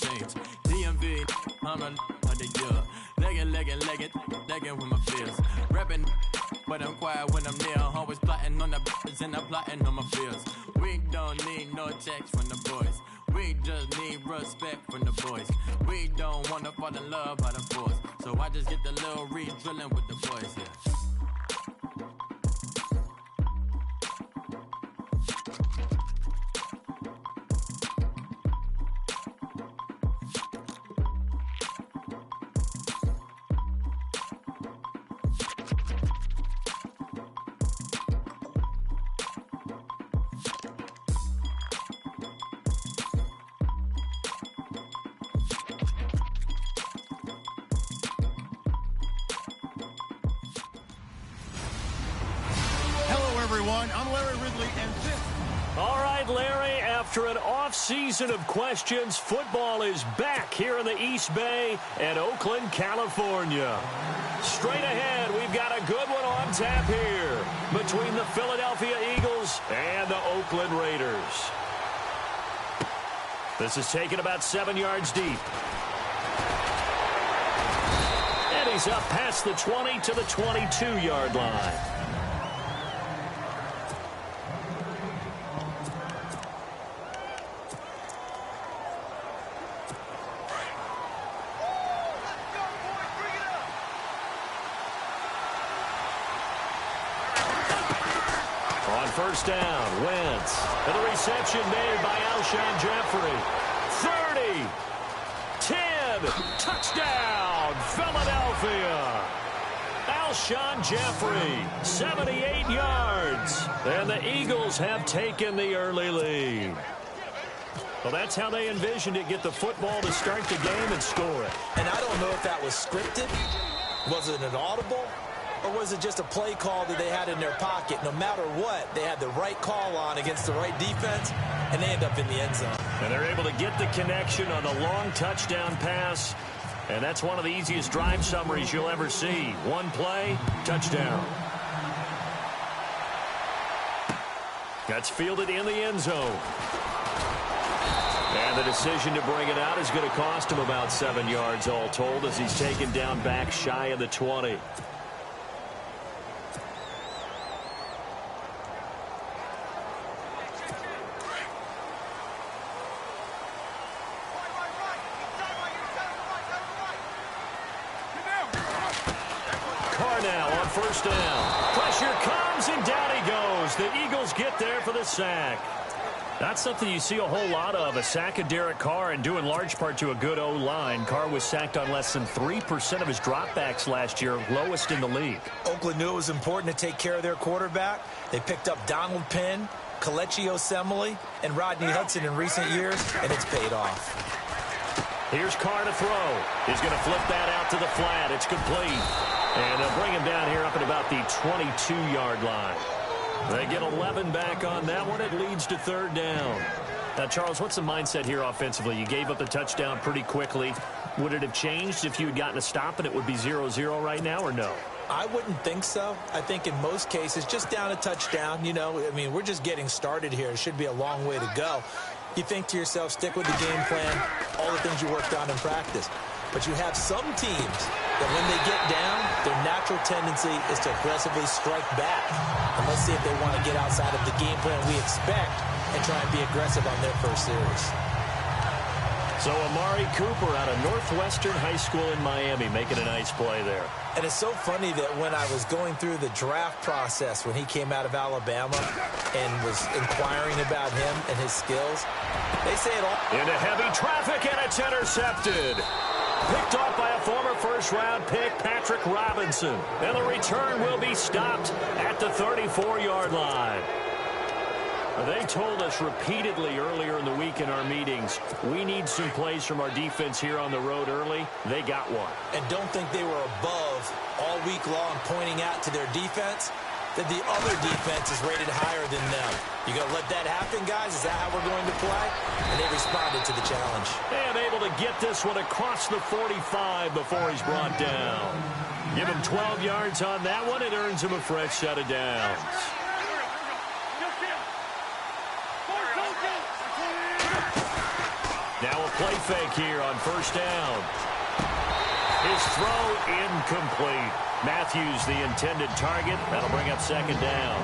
jeans. DMV, I'm a of the year. Legging with my fears. Rapping, but I'm quiet when I'm near. Always plotting on the b****s and I'm plotting on my fears. We don't need no checks from the boys. We just need respect from the boys. We don't wanna fall in love by the force. So I just get the little re-drilling with the boys, yeah. I'm Larry Ridley, and this... All right, Larry, after an off-season of questions, football is back here in the East Bay and Oakland, California. Straight ahead, we've got a good one on tap here between the Philadelphia Eagles and the Oakland Raiders. This is taken about 7 yards deep. And he's up past the 20 to the 22-yard line. First down, Wentz. And the reception made by Alshon Jeffrey. 30, 10, touchdown, Philadelphia. Alshon Jeffrey, 78 yards. And the Eagles have taken the early lead. Well, that's how they envisioned it, get the football to start the game and score it. And I don't know if that was scripted. Was it an audible? Or was it just a play call that they had in their pocket? No matter what, they had the right call on against the right defense, and they end up in the end zone. And they're able to get the connection on the long touchdown pass. And that's one of the easiest drive summaries you'll ever see. One play, touchdown. That's fielded in the end zone. And the decision to bring it out is going to cost him about 7 yards all told as he's taken down back shy of the 20. First down. Pressure comes, and down he goes. The Eagles get there for the sack. That's something you see a whole lot of, a sack of Derek Carr, and due in large part to a good O-line. Carr was sacked on less than 3% of his dropbacks last year, lowest in the league. Oakland knew it was important to take care of their quarterback. They picked up Donald Penn, Kelechi Osemele, and Rodney Hudson in recent years, and it's paid off. Here's Carr to throw. He's going to flip that out to the flat. It's complete. And they'll bring him down here up at about the 22-yard line. They get 11 back on that one. It leads to third down. Now, Charles, what's the mindset here offensively? You gave up the touchdown pretty quickly. Would it have changed if you had gotten a stop and it would be 0-0 right now, or no? I wouldn't think so. I think in most cases, just down a touchdown, you know, I mean, we're just getting started here. It should be a long way to go. You think to yourself, stick with the game plan, all the things you worked on in practice. But you have some teams that when they get down, their natural tendency is to aggressively strike back. And let's see if they want to get outside of the game plan we expect and try and be aggressive on their first series. So Amari Cooper out of Northwestern High School in Miami making a nice play there. And it's so funny that when I was going through the draft process when he came out of Alabama and was inquiring about him and his skills, they say it all. Into heavy traffic, and it's intercepted. Picked off by a former first-round pick, Patrick Robinson. And the return will be stopped at the 34-yard line. They told us repeatedly earlier in the week in our meetings, we need some plays from our defense here on the road early. They got one. And don't think they were above all week long pointing out to their defense that the other defense is rated higher than them. You going to let that happen, guys? Is that how we're going to play? And they responded to the challenge. And able to get this one across the 45 before he's brought down. Give him 12 yards on that one. It earns him a fresh set of downs. Now a play fake here on first down. His throw incomplete. Matthews the intended target. That'll bring up second down.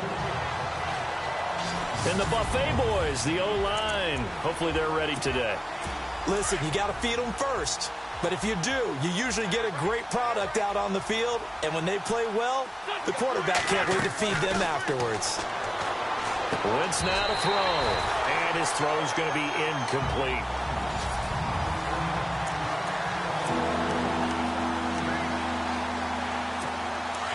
And the Buffet boys, the O-line, hopefully they're ready today. Listen, you got to feed them first. But if you do, you usually get a great product out on the field. And when they play well, the quarterback can't wait to feed them afterwards. Wentz now to throw. And his throw is going to be incomplete.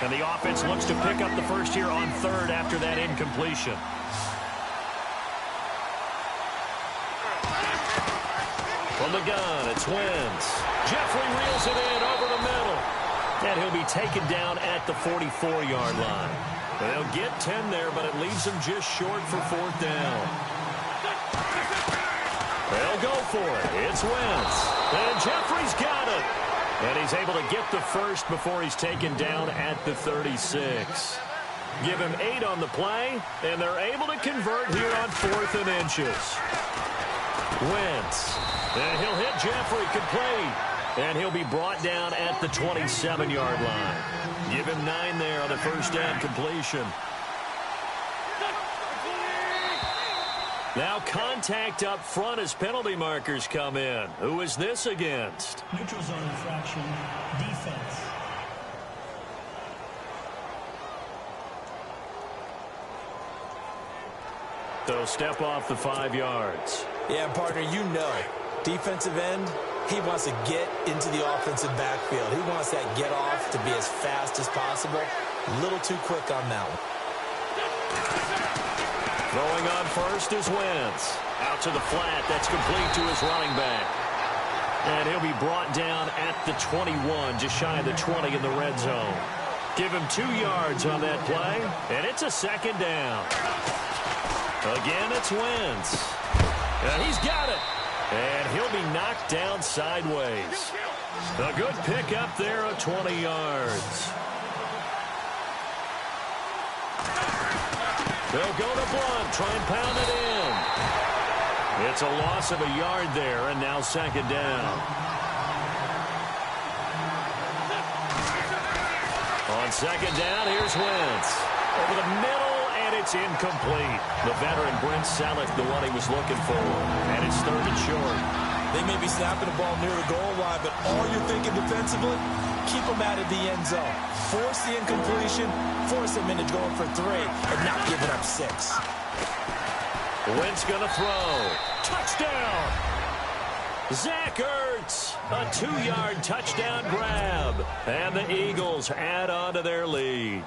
And the offense looks to pick up the first here on third after that incompletion. From the gun, it's Wentz. Jeffrey reels it in over the middle. And he'll be taken down at the 44-yard line. They'll get 10 there, but it leaves them just short for fourth down. They'll go for it. It's Wentz. And Jeffrey's got it. And he's able to get the first before he's taken down at the 36. Give him 8 on the play, and they're able to convert here on 4th and inches. Wentz. And he'll hit Jeffrey complete. And he'll be brought down at the 27-yard line. Give him 9 there on the first down completion. Now contact up front as penalty markers come in. Who is this against? Neutral zone infraction, defense. They'll step off the 5 yards. Yeah, partner, you know, defensive end, he wants to get into the offensive backfield. He wants that get off to be as fast as possible. A little too quick on that one. Throwing on first is Wentz. Out to the flat. That's complete to his running back. And he'll be brought down at the 21, just shy of the 20 in the red zone. Give him 2 yards on that play, and it's a second down. Again, it's Wentz. And he's got it. And he'll be knocked down sideways. A good pick up there of 20 yards. They'll go to Blunt, try and pound it in. It's a loss of a yard there, and now second down. On second down, here's Wentz. Over the middle, and it's incomplete. The veteran Brent Selleck, the one he was looking for. And it's third and short. They may be snapping the ball near the goal line, but all you're thinking defensively, keep them out of the end zone. Force the incompletion, force them into going for 3, and not giving up 6. Wentz gonna throw. Touchdown! Zach Ertz, a 2-yard touchdown grab. And the Eagles add on to their lead.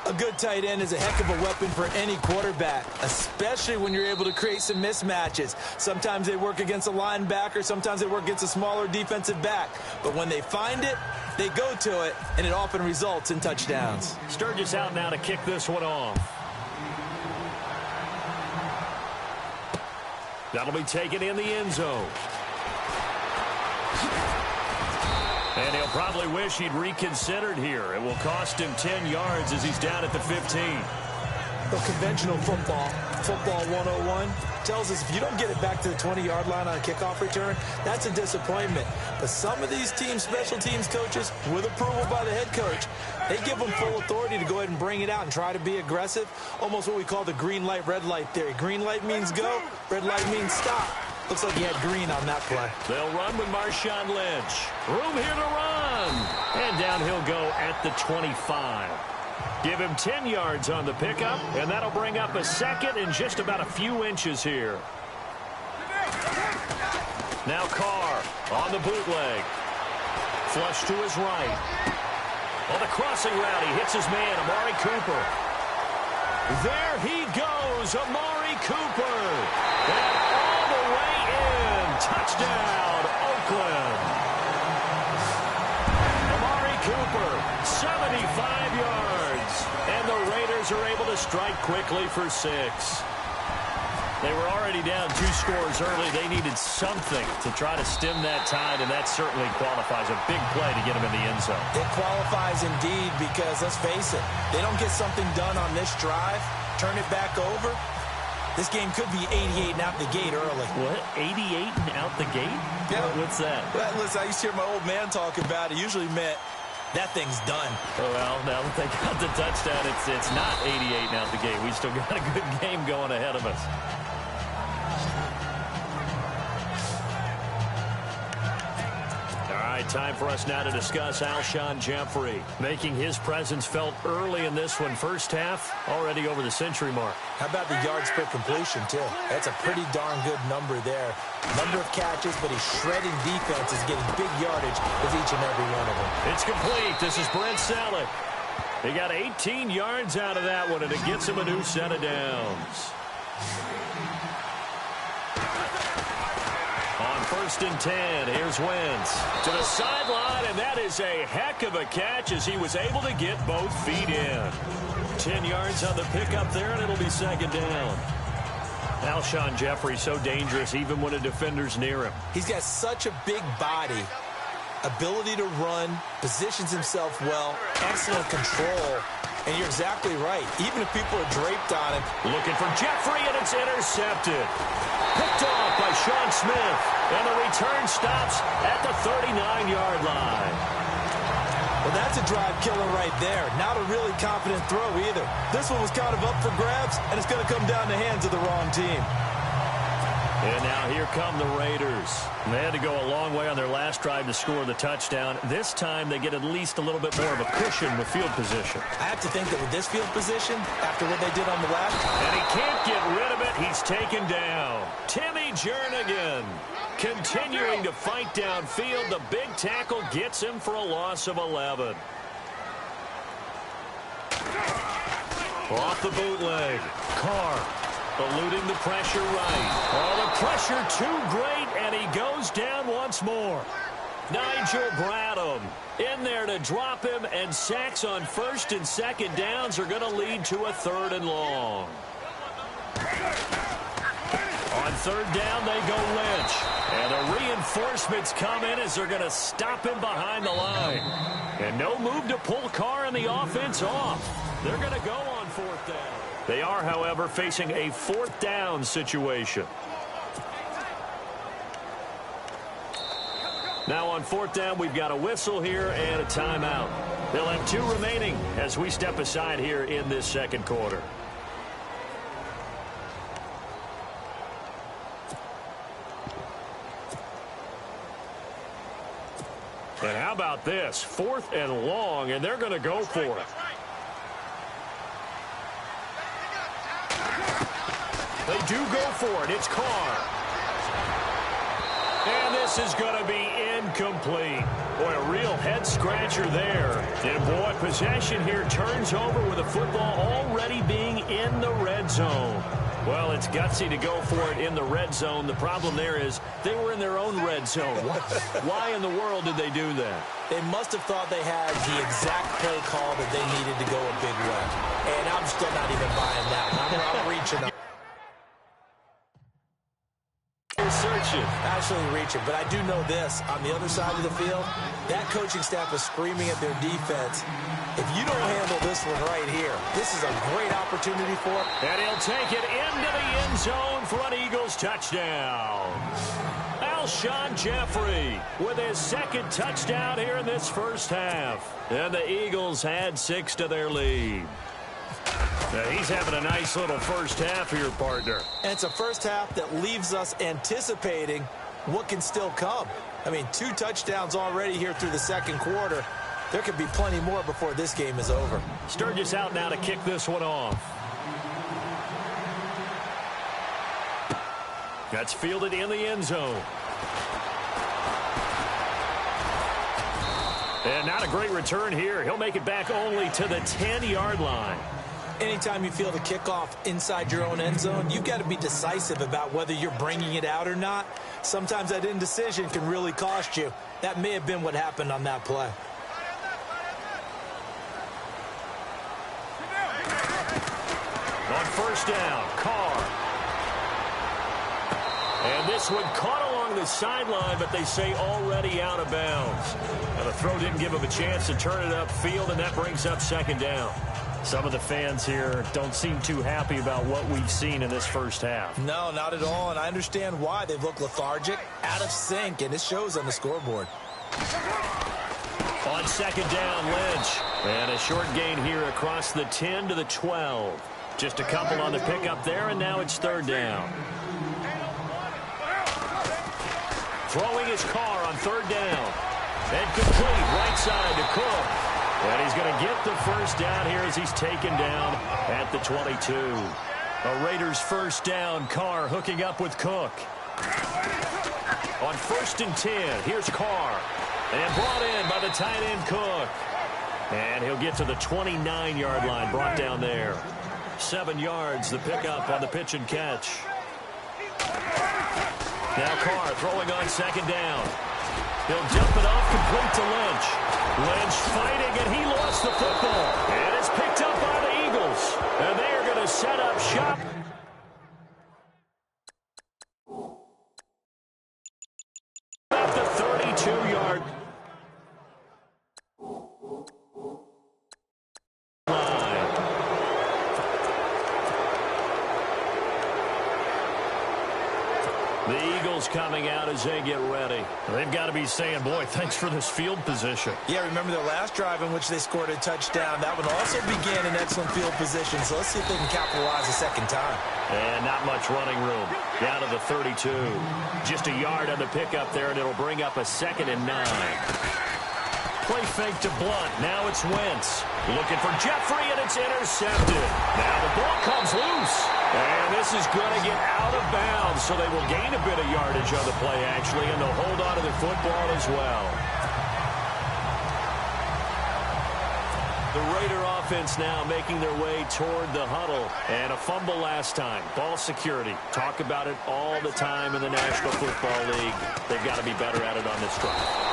A good tight end is a heck of a weapon for any quarterback, especially when you're able to create some mismatches. Sometimes they work against a linebacker, sometimes they work against a smaller defensive back. But when they find it, they go to it, and it often results in touchdowns. Sturgis out now to kick this one off. That'll be taken in the end zone. And he'll probably wish he'd reconsidered here. It will cost him 10 yards as he's down at the 15. But conventional football 101, tells us if you don't get it back to the 20-yard line on a kickoff return, that's a disappointment. But some of these teams, special teams coaches, with approval by the head coach, they give them full authority to go ahead and bring it out and try to be aggressive. Almost what we call the green light, red light theory. Green light means go, red light means stop. Looks like he had green on that play. They'll run with Marshawn Lynch. Room here to run. And down he'll go at the 25. Give him 10 yards on the pickup, and that'll bring up a second and just about a few inches here. Now Carr on the bootleg. Flush to his right. On the crossing route, he hits his man, Amari Cooper. There he goes, Amari Cooper. And all the way in. Touchdown, Oakland. Amari Cooper, 75 yards. And the Raiders are able to strike quickly for 6. They were already down 2 scores early. They needed something to try to stem that tide, and that certainly qualifies. A big play to get them in the end zone. It qualifies indeed because, let's face it, they don't get something done on this drive, turn it back over, This game could be 88 and out the gate early. What? 88 and out the gate? Yeah. What's that? Well, listen, I used to hear my old man talk about it. Usually meant that thing's done. Oh, well, now that they got the touchdown, it's not 88 and out the gate. We still got a good game going ahead of us. All right, time for us now to discuss Alshon Jeffrey, making his presence felt early in this one. First half, already over the century mark. How about the yards per completion, too? That's a pretty darn good number there. Number of catches, but he's shredding defenses, getting big yardage with each and every one of them. It's complete. This is Brent Selleck. He got 18 yards out of that one, and it gets him a new set of downs. On 1st and 10, here's Wentz to the sideline, and that is a heck of a catch as he was able to get both feet in. 10 yards on the pickup there, and it'll be 2nd down. Alshon Jeffrey so dangerous even when a defender's near him. He's got such a big body, ability to run, positions himself well, excellent control. And you're exactly right. Even if people are draped on him. Looking for Jeffrey, and it's intercepted. Picked off by Sean Smith. And the return stops at the 39-yard line. Well, that's a drive killer right there. Not a really confident throw either. This one was kind of up for grabs, and it's going to come down the hands of the wrong team. And now here come the Raiders. They had to go a long way on their last drive to score the touchdown. This time they get at least a little bit more of a cushion with field position. I have to think that with this field position, after what they did on the left. And he can't get rid of it. He's taken down. Timmy Jernigan continuing to fight downfield. The big tackle gets him for a loss of 11. Off the bootleg. Carr eluding the pressure right. Oh, the pressure too great, and he goes down once more. Nigel Bradham in there to drop him, and sacks on 1st and 2nd downs are going to lead to a 3rd and long. On 3rd down, they go Lynch. And the reinforcements come in as they're going to stop him behind the line. And no move to pull Carr and the offense off. They're going to go on 4th down. They are, however, facing a 4th down situation. Now on 4th down, we've got a whistle here and a timeout. They'll have 2 remaining as we step aside here in this 2nd quarter. And how about this? 4th and long, and they're going to go for it. They do go for it. It's Carr. And this is going to be incomplete. Boy, a real head-scratcher there. And, boy, possession here turns over with the football already being in the red zone. Well, it's gutsy to go for it in the red zone. The problem there is they were in their own red zone. Why in the world did they do that? They must have thought they had the exact play call that they needed to go a big way. And I'm still not even buying that. I'm reaching up. Actually reaching, but I do know this. On the other side of the field, that coaching staff is screaming at their defense. If you don't handle this one right here, this is a great opportunity for it. And he'll take it into the end zone for an Eagles touchdown. Alshon Jeffrey with his 2nd touchdown here in this 1st half. And the Eagles had 6 to their lead. Now he's having a nice little 1st half here, partner. And it's a 1st half that leaves us anticipating what can still come. I mean, 2 touchdowns already here through the 2nd quarter. There could be plenty more before this game is over. Sturgis out now to kick this one off. That's fielded in the end zone. And not a great return here. He'll make it back only to the 10-yard line. Anytime you field a kickoff inside your own end zone, you've got to be decisive about whether you're bringing it out or not. Sometimes that indecision can really cost you. That may have been what happened on that play. On 1st down, Carr. And this one caught along the sideline, but they say already out of bounds. Now the throw didn't give him a chance to turn it upfield, and that brings up 2nd down. Some of the fans here don't seem too happy about what we've seen in this first half. No, not at all, and I understand why. They've looked lethargic, out of sync, and it shows on the scoreboard. On second down, Lynch. And a short gain here across the 10 to the 12. Just a couple on the pickup there, and now it's third down. Throwing his car on third down. And complete right side to Cook. And he's going to get the first down here as he's taken down at the 22. A Raiders first down. Carr hooking up with Cook. On 1st and 10, here's Carr. And brought in by the tight end Cook. And he'll get to the 29-yard line, brought down there. 7 yards, the pickup on the pitch and catch. Now Carr throwing on second down. He'll jump it off complete to Lynch. Lynch fighting, and he lost the football. And it's picked up by the Eagles. And they are going to set up shop. At the 32-yard line. The Eagles coming out as they get ready. They've got to be saying, boy, thanks for this field position. Yeah, remember their last drive in which they scored a touchdown. That would also begin in excellent field position. So let's see if they can capitalize a second time. And not much running room. Down to the 32. Just a yard on the pickup there, and it'll bring up a 2nd and 9. Play fake to Blunt. Now it's Wentz. Looking for Jeffrey, and it's intercepted. Now the ball comes loose. And this is going to get out of bounds, so they will gain a bit of yardage on the play, actually, and they'll hold on to the football as well. The Raider offense now making their way toward the huddle. And a fumble last time. Ball security. Talk about it all the time in the National Football League. They've got to be better at it on this drive.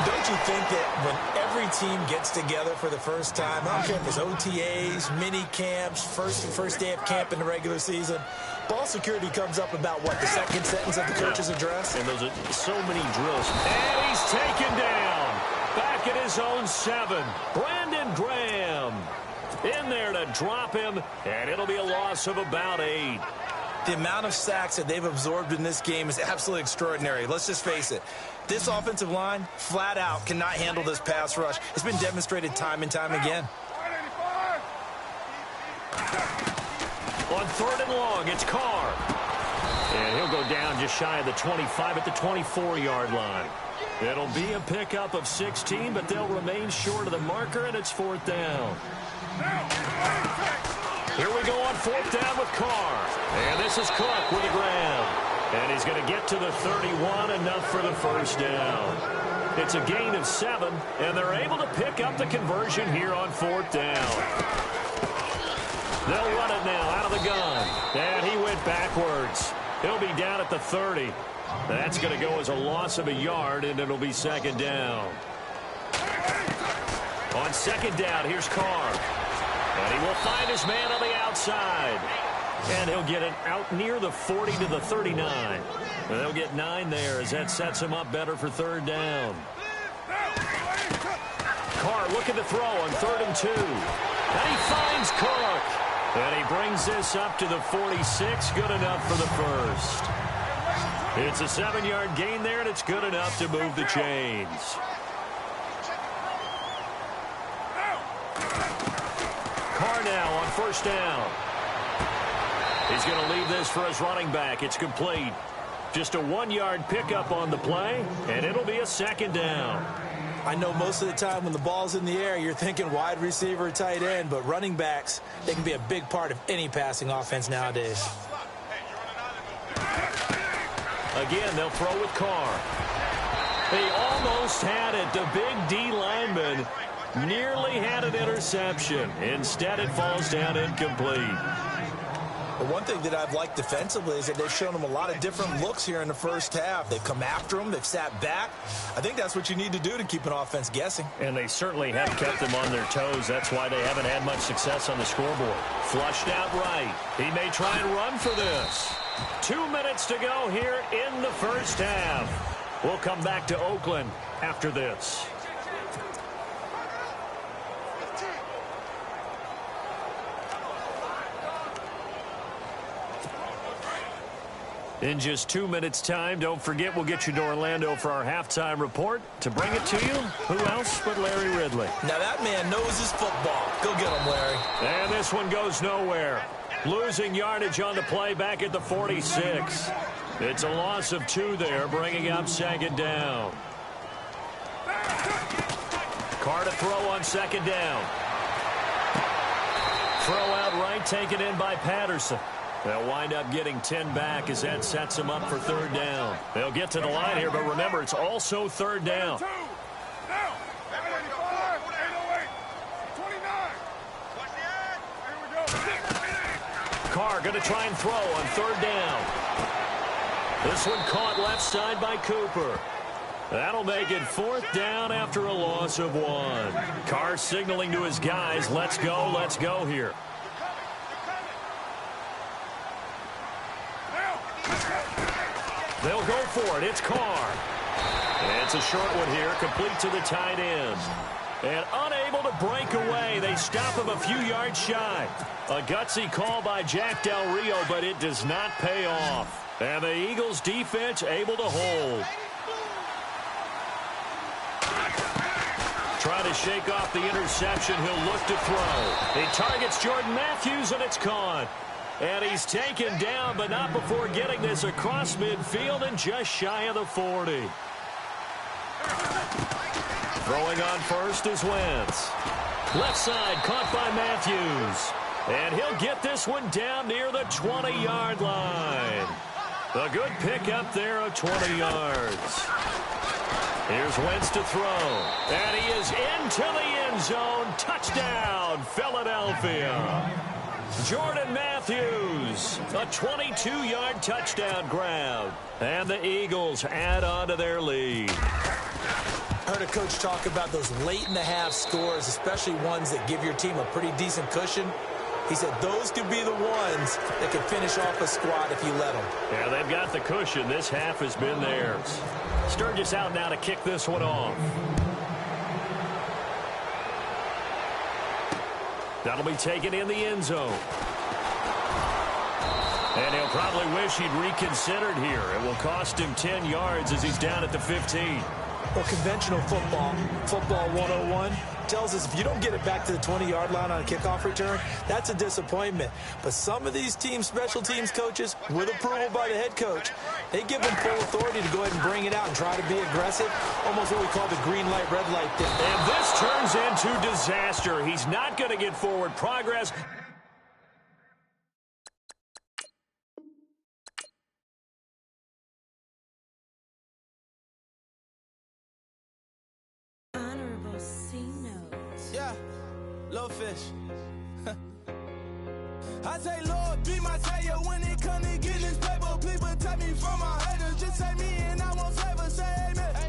Don't you think that when every team gets together for the first time, I don't care if it's OTAs, mini camps, first day of camp in the regular season, ball security comes up about, what, the second sentence of the coach's address? And those are so many drills. And he's taken down. Back at his own 7. Brandon Graham in there to drop him, and it'll be a loss of about 8. The amount of sacks that they've absorbed in this game is absolutely extraordinary. Let's just face it. This offensive line, flat out, cannot handle this pass rush. It's been demonstrated time and time again. On 3rd and long, it's Carr. And he'll go down just shy of the 25 at the 24-yard line. It'll be a pickup of 16, but they'll remain short of the marker, and it's 4th down. Here we go on 4th down with Carr. And this is Cook with a grab. And he's going to get to the 31, enough for the first down. It's a gain of 7, and they're able to pick up the conversion here on 4th down. They'll run it now out of the gun. And he went backwards. He'll be down at the 30. That's going to go as a loss of a yard, and it'll be 2nd down. On 2nd down, here's Carr. And he will find his man on the outside. And he'll get it out near the 40 to the 39. And they'll get 9 there as that sets him up better for 3rd down. Carr looking to throw on 3rd and 2. And he finds Cook. And he brings this up to the 46. Good enough for the first. It's a 7-yard gain there, and it's good enough to move the chains. Carr now on 1st down. He's going to leave this for his running back. It's complete. Just a 1-yard pickup on the play, and it'll be a 2nd down. I know most of the time when the ball's in the air, you're thinking wide receiver, tight end, but running backs, they can be a big part of any passing offense nowadays. Again, they'll throw with Carr. They almost had it. The big D lineman nearly had an interception. Instead, it falls down incomplete. The one thing that I've liked defensively is that they've shown them a lot of different looks here in the first half. They've come after them. They've sat back. I think that's what you need to do to keep an offense guessing. And they certainly have kept them on their toes. That's why they haven't had much success on the scoreboard. Flushed out right. He may try and run for this. 2 minutes to go here in the first half. We'll come back to Oakland after this. In just 2 minutes' time, don't forget we'll get you to Orlando for our halftime report. To bring it to you, who else but Larry Ridley? Now that man knows his football. Go get him, Larry. And this one goes nowhere. Losing yardage on the play back at the 46. It's a loss of 2 there, bringing up second down. Carr to throw on second down. Throw out right, taken in by Patterson. They'll wind up getting 10 back as that sets them up for third down. They'll get to the line here, but remember, it's also third down. Carr going to try and throw on third down. This one caught left side by Cooper. That'll make it fourth down after a loss of 1. Carr signaling to his guys, let's go here. They'll go for it. It's Carr. And it's a short one here, complete to the tight end. And unable to break away. They stop him a few yards shy. A gutsy call by Jack Del Rio, but it does not pay off. And the Eagles defense able to hold. Trying to shake off the interception. He'll look to throw. He targets Jordan Matthews, and it's caught. And he's taken down, but not before getting this across midfield and just shy of the 40. Throwing on first is Wentz. Left side caught by Matthews. And he'll get this one down near the 20-yard line. A good pick up there of 20 yards. Here's Wentz to throw. And he is into the end zone. Touchdown, Philadelphia. Jordan Matthews, a 22-yard touchdown grab. And the Eagles add on to their lead. Heard a coach talk about those late-in-the-half scores, especially ones that give your team a pretty decent cushion. He said those could be the ones that could finish off a squad if you let them. Yeah, they've got the cushion. This half has been theirs. Sturgis out now to kick this one off. That'll be taken in the end zone. And he'll probably wish he'd reconsidered here. It will cost him 10 yards as he's down at the 15. Well, conventional football 101, tells us if you don't get it back to the 20-yard line on a kickoff return, that's a disappointment. But some of these special teams coaches, with approval by the head coach, they give them full authority to go ahead and bring it out and try to be aggressive, almost what we call the green light, red light thing. And this turns into disaster. He's not going to get forward progress. Yeah, low fish. I say, Lord, be my savior when it comes to getting this paper. Please protect me from my haters. Just say me and I won't favor. Say amen.